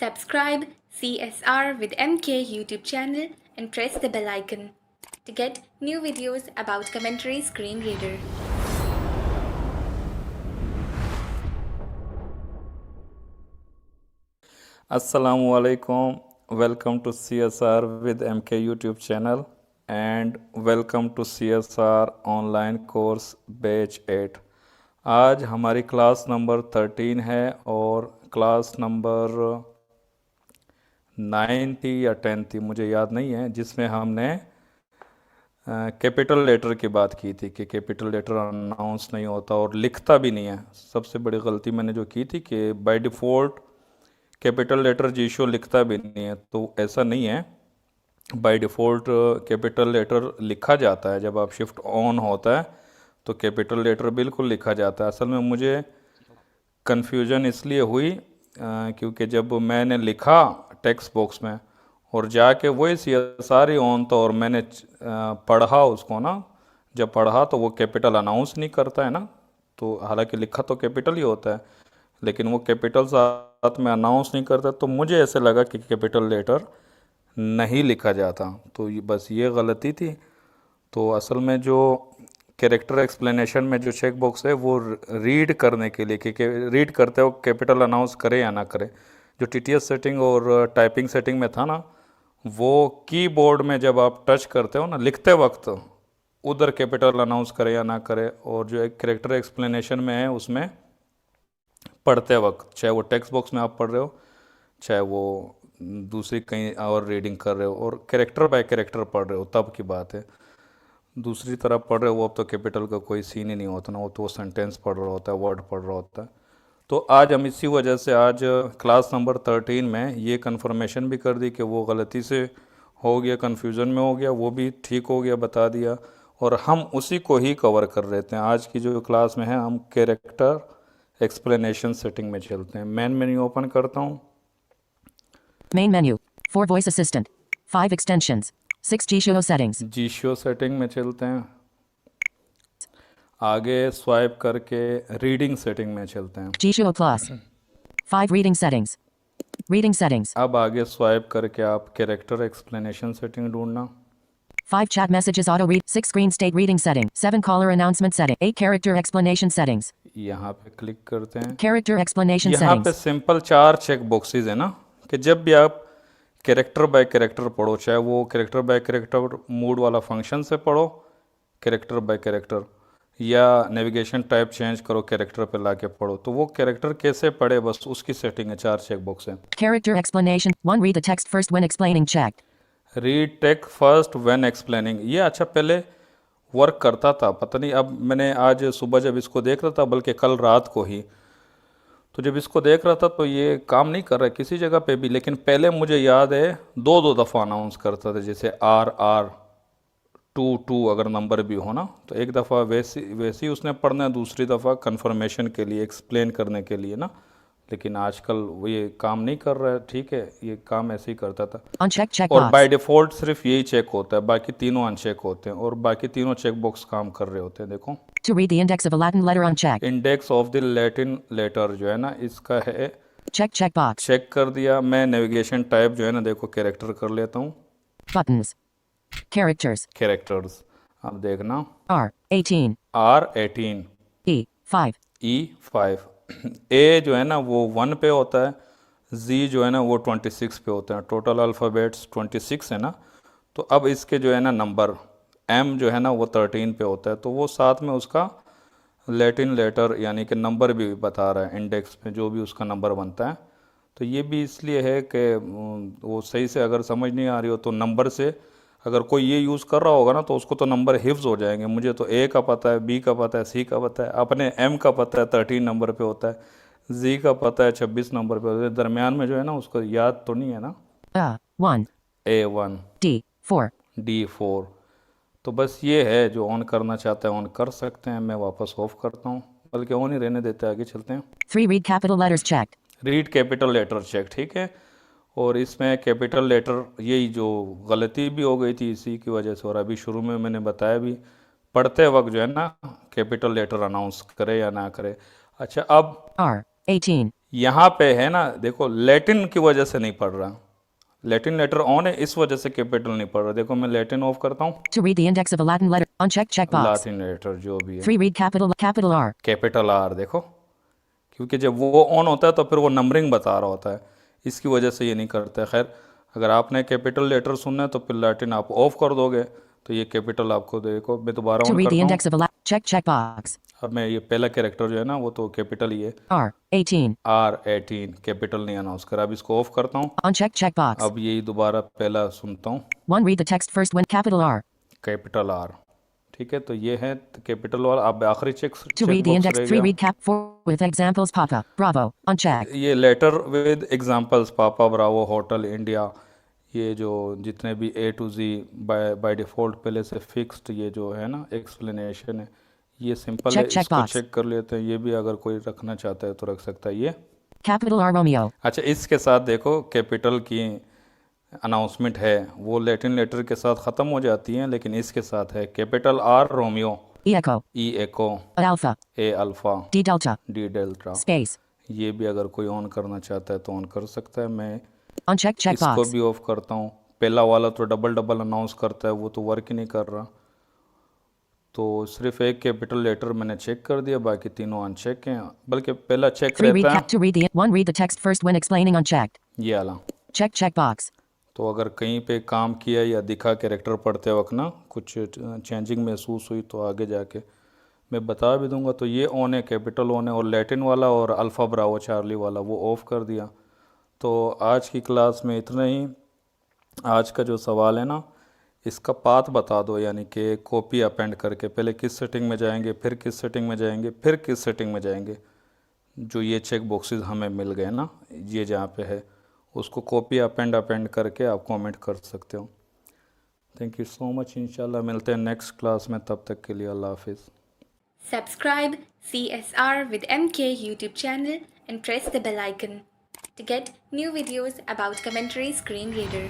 Subscribe CSR with MK YouTube channel and press the bell icon to get new videos about Commentary Screen Reader. Assalamu alaikum. Welcome to CSR with MK YouTube channel and welcome to CSR online course batch 8। आज हमारी class number 13 है और class number 9 थी या 10 थी मुझे याद नहीं है, जिसमें हमने कैपिटल लेटर की बात की थी कि कैपिटल लेटर अनाउंस नहीं होता और लिखता भी नहीं है। सबसे बड़ी गलती मैंने जो की थी कि बाय डिफ़ॉल्ट कैपिटल लेटर जीशो लिखता भी नहीं है, तो ऐसा नहीं है। बाय डिफ़ॉल्ट कैपिटल लेटर लिखा जाता है, जब आप शिफ्ट ऑन होता है तो कैपिटल लेटर बिल्कुल लिखा जाता है। असल में मुझे कन्फ्यूजन इसलिए हुई क्योंकि जब मैंने लिखा टेक्स्ट बॉक्स में और जाके वही CSR ही ऑन था और मैंने पढ़ा उसको ना, जब पढ़ा तो वो कैपिटल अनाउंस नहीं करता है ना, तो हालांकि लिखा तो कैपिटल ही होता है लेकिन वो कैपिटल साथ में अनाउंस नहीं करता, तो मुझे ऐसे लगा कि कैपिटल लेटर नहीं लिखा जाता, तो बस ये गलती थी। तो असल में जो कैरेक्टर एक्सप्लेनेशन में जो चेक बॉक्स है वो रीड करने के लिए कि रीड करते हो कैपिटल अनाउंस करे या ना करे। जो TTS सेटिंग और टाइपिंग सेटिंग में था ना, वो कीबोर्ड में जब आप टच करते हो ना लिखते वक्त, उधर कैपिटल अनाउंस करे या ना करे, और जो एक कैरेक्टर एक्सप्लेनेशन में है उसमें पढ़ते वक्त, चाहे वो टेक्स्ट बॉक्स में आप पढ़ रहे हो चाहे वो दूसरी कहीं और रीडिंग कर रहे हो और कैरेक्टर बाय कैरेक्टर पढ़ रहे हो तब की बात है। दूसरी तरफ पढ़ रहे हो वो अब तो कैपिटल का कोई सीन ही नहीं होता ना, वो तो सेंटेंस पढ़ रहा होता है, वर्ड पढ़ रहा होता है। तो आज हम इसी वजह से आज क्लास नंबर 13 में ये कंफर्मेशन भी कर दी कि वो गलती से हो गया, कन्फ्यूज़न में हो गया, वो भी ठीक हो गया, बता दिया, और हम उसी को ही कवर कर रहे थे। आज की जो क्लास में है हम कैरेक्टर एक्सप्लेनेशन सेटिंग में चलते हैं। मेन मेन्यू ओपन करता हूँ। Main menu. 4 voice assistant. 5 extensions. 6 G-Show settings. जीशो setting में चलते हैं। आगे स्वाइप करके रीडिंग सेटिंग में चलते हैं। G-Show Plus. 5 reading settings. Reading settings. अब आगे स्वाइप करके आप कैरेक्टर एक्सप्लेनेशन सेटिंग ढूंढना। 5 chat messages auto read. 6 screen state reading setting. 7 caller announcement setting. 8 character explanation settings. यहाँ पे क्लिक करते हैं। Character explanation यहाँ पे settings. सिंपल 4 चेक बॉक्सेस है ना, कि जब भी आप कैरेक्टर बाय कैरेक्टर पढ़ो, चाहे वो कैरेक्टर बाय कैरेक्टर मूड वाला फंक्शन से पढ़ो कैरेक्टर बाय कैरेक्टर, या नेविगेशन टाइप चेंज करो कैरेक्टर पे लाके पढ़ो, तो वो कैरेक्टर कैसे पढ़े बस उसकी सेटिंग है। 4 चेक बॉक्स है। Character explanation. 1 read the text first when explaining checked. Read take first when explaining, ये अच्छा पहले वर्क करता था, पता नहीं अब मैंने आज सुबह जब इसको देख रहा था, बल्कि कल रात को ही, तो जब इसको देख रहा था तो ये काम नहीं कर रहा है किसी जगह पे भी। लेकिन पहले मुझे याद है दो दफ़ा अनाउंस करता था, जैसे RR 22 अगर नंबर भी हो ना, तो एक दफ़ा वैसी उसने पढ़ना है, दूसरी दफ़ा कंफर्मेशन के लिए एक्सप्लेन करने के लिए ना। लेकिन आजकल वो ये काम नहीं कर रहा है, ठीक है, ये काम ऐसे ही करता था। Unchecked और checkbox. बाय डिफ़ॉल्ट सिर्फ यही चेक होता है, बाकी तीनों अनचेक होते हैं और बाकी तीनों चेक बॉक्स काम कर रहे होते हैं। देखो, To read the index of a Latin letter unchecked. Index of the Latin letter जो है ना, इसका है Check checkbox. चेक कर दिया। मैं नेविगेशन टाइप जो है ना, देखो कैरेक्टर कर लेता हूँ, Buttons. Characters. कैरेक्टर्स। अब देखना R18. R18 E5. E5 A जो है ना वो 1 पे होता है, Z जो है ना वो 26 पे होता है, टोटल अल्फ़ाबेट्स 26 है ना। तो अब इसके जो है ना नंबर M जो है ना वो 13 पे होता है, तो वो साथ में उसका लैटिन लेटर यानी कि नंबर भी बता रहा है, इंडेक्स में जो भी उसका नंबर बनता है। तो ये भी इसलिए है कि वो सही से अगर समझ नहीं आ रही हो तो नंबर से अगर कोई ये यूज़ कर रहा होगा ना तो उसको तो नंबर हिफ्ज़ हो जाएंगे। मुझे तो A का पता है, B का पता है, C का पता है, अपने M का पता है 13 नंबर पे होता है, Z का पता है 26 नंबर पे होता है, दरमियान में जो है ना उसको याद तो नहीं है ना, A1. A1 D4. D4। तो बस ये है, जो ऑन करना चाहता है ऑन कर सकते हैं। मैं वापस ऑफ करता हूँ, बल्कि ऑन ही रहने देते हैं, आगे चलते हैं। 3 read capital letters checked. Read capital letter check, ठीक है। और इसमें कैपिटल लेटर यही जो गलती भी हो गई थी इसी की वजह से, और अभी शुरू में मैंने बताया भी, पढ़ते वक्त जो है ना कैपिटल लेटर अनाउंस करे या ना करे। अच्छा, अब R18. यहाँ पे है ना, देखो लैटिन की वजह से नहीं पढ़ रहा, लैटिन लेटर ऑन है इस वजह से कैपिटल नहीं पढ़ रहा। देखो मैं लैटिन ऑफ करता हूँ, To read the index of a Latin letter. Uncheck checkbox. Latin letter जो भी है, 3. Read capital R. Capital R, देखो क्योंकि जब वो ऑन होता है तो फिर वो नंबरिंग बता रहा होता है, इसकी वजह से ये नहीं करता है। खैर अगर आपने कैपिटल लेटर सुनना है तो फिर लैटिन आप ऑफ कर दोगे तो ये कैपिटल आपको, देखो मैं दोबारा To ऑन read the करता हूँ। index of a checkbox. अब मैं ये पहला कैरेक्टर जो है ना वो तो कैपिटल ही है, R. 18. R18, कैपिटल नहीं अनाउंस करा। अब इसको ऑफ करता हूँ, Uncheck checkbox. अब यही दोबारा पहला सुनता हूँ, 1. Read the text first when capital R. Capital R. ठीक है, तो ये है कैपिटल वाला। अब आखिरी check To read the box index. रह 3. गया, Read cap 4 with examples. Papa. Bravo. Uncheck. ये लेटर विद एग्जांपल्स, पापा, ब्रावो, होटल, इंडिया, ये जो जितने भी A to Z by default पहले से फिक्स्ड, ये जो है ना एक्सप्लेनेशन है, ये सिंपल है, Check इसको box. चेक कर लेते हैं। ये भी अगर कोई रखना चाहता है तो रख सकता है ये। Capital R Romeo. अच्छा, इसके साथ देखो कैपिटल की अनाउंसमेंट है वो लैटिन लेटर के साथ ख़त्म हो जाती हैं, लेकिन इसके साथ है capital R Romeo, E echo. E echo, Alpha. A alpha, D delta. D delta. Space. ये भी अगर कोई ऑन करना चाहता है तो ऑन कर सकता है। मैं Uncheck इसको checkbox. भी ऑफ करता हूँ। पहला वाला तो डबल डबल अनाउंस करता है, वो तो वर्क ही नहीं कर रहा। तो सिर्फ एक कैपिटल लेटर मैंने चेक कर दिया, बाकी तीनों अनचेक हैं, बल्कि पहला चेक 3. Read रहता cap. To read the 1. Read the text first when explaining. Unchecked. है ये वाला। Check checkbox. तो अगर कहीं पे काम किया या दिखा कैरेक्टर पढ़ते वक्त ना कुछ चेंजिंग महसूस हुई तो आगे जाके मैं बता भी दूंगा। तो ये ऑन है, कैपिटल ऑन है, और लैटिन वाला और अल्फ़ा ब्रावो चार्ली वाला वो ऑफ़ कर दिया। तो आज की क्लास में इतना ही। आज का जो सवाल है ना, इसका पाथ बता दो, यानी कि कॉपी अपेंड करके पहले किस सेटिंग में जाएंगे, फिर किस सेटिंग में जाएंगे, फिर किस सेटिंग में जाएंगे। जो ये चेक बॉक्सेस हमें मिल गए ना, ये जहाँ पे है उसको कॉपी अपेंड करके आप कमेंट कर सकते हो। Thank you so much. इंशाल्लाह मिलते हैं नेक्स्ट क्लास में, तब तक के लिए अल्लाह हाफिज़। Subscribe CSR with MK YouTube channel and press the bell icon to get new videos about Commentary Screen Reader.